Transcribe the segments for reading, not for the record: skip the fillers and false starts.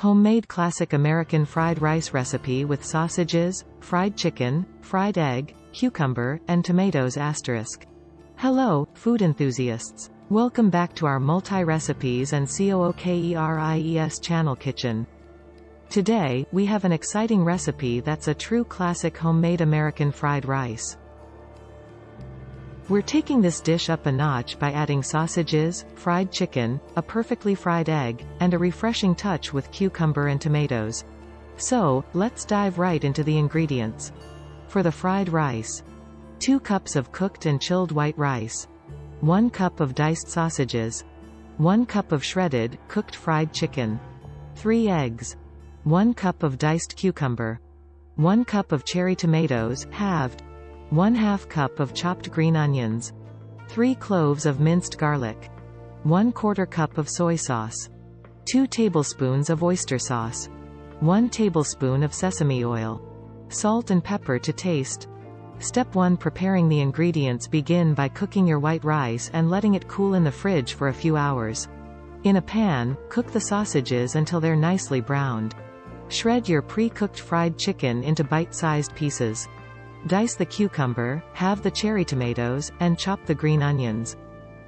Homemade classic American fried rice recipe with sausages, fried chicken, fried egg, cucumber, and tomatoes *. Hello, food enthusiasts. Welcome back to our multi-recipes and COOKERIES channel kitchen. Today, we have an exciting recipe that's a true classic homemade American fried rice. We're taking this dish up a notch by adding sausages, fried chicken, a perfectly fried egg, and a refreshing touch with cucumber and tomatoes. So, let's dive right into the ingredients. For the fried rice: 2 cups of cooked and chilled white rice, 1 cup of diced sausages, 1 cup of shredded, cooked fried chicken, 3 eggs, 1 cup of diced cucumber, 1 cup of cherry tomatoes, halved, 1/2 cup of chopped green onions, 3 cloves of minced garlic, 1/4 cup of soy sauce, 2 tablespoons of oyster sauce, 1 tablespoon of sesame oil, salt and pepper to taste. Step 1: Preparing the ingredients. Begin by cooking your white rice and letting it cool in the fridge for a few hours. In a pan, cook the sausages until they're nicely browned. Shred your pre-cooked fried chicken into bite-sized pieces. Dice the cucumber, halve the cherry tomatoes, and chop the green onions.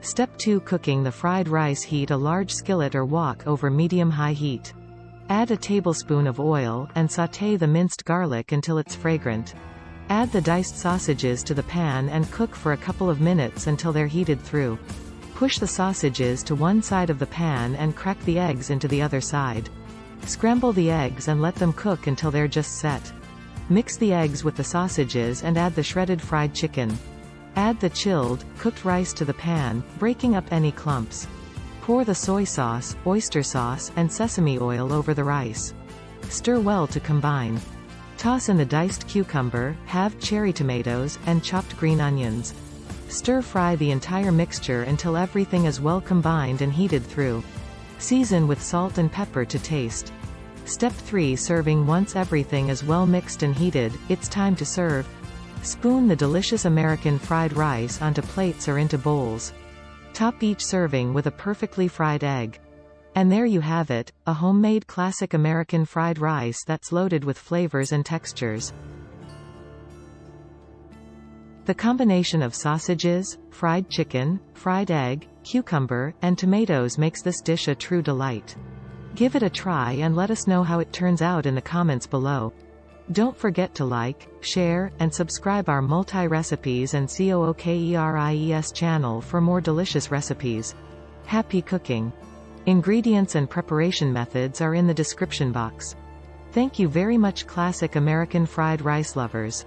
Step 2: Cooking the fried rice. Heat a large skillet or wok over medium-high heat. Add a tablespoon of oil, and sauté the minced garlic until it's fragrant. Add the diced sausages to the pan and cook for a couple of minutes until they're heated through. Push the sausages to one side of the pan and crack the eggs into the other side. Scramble the eggs and let them cook until they're just set. Mix the eggs with the sausages and add the shredded fried chicken. Add the chilled, cooked rice to the pan, breaking up any clumps. Pour the soy sauce, oyster sauce, and sesame oil over the rice. Stir well to combine. Toss in the diced cucumber, halved cherry tomatoes, and chopped green onions. Stir-fry the entire mixture until everything is well combined and heated through. Season with salt and pepper to taste. Step 3: Serving. Once everything is well mixed and heated, it's time to serve. Spoon the delicious American fried rice onto plates or into bowls. Top each serving with a perfectly fried egg. And there you have it, a homemade classic American fried rice that's loaded with flavors and textures. The combination of sausages, fried chicken, fried egg, cucumber, and tomatoes makes this dish a true delight. Give it a try and let us know how it turns out in the comments below. Don't forget to like, share, and subscribe our multi-recipes and COOKERIES channel for more delicious recipes. Happy cooking! Ingredients and preparation methods are in the description box. Thank you very much, classic American fried rice lovers.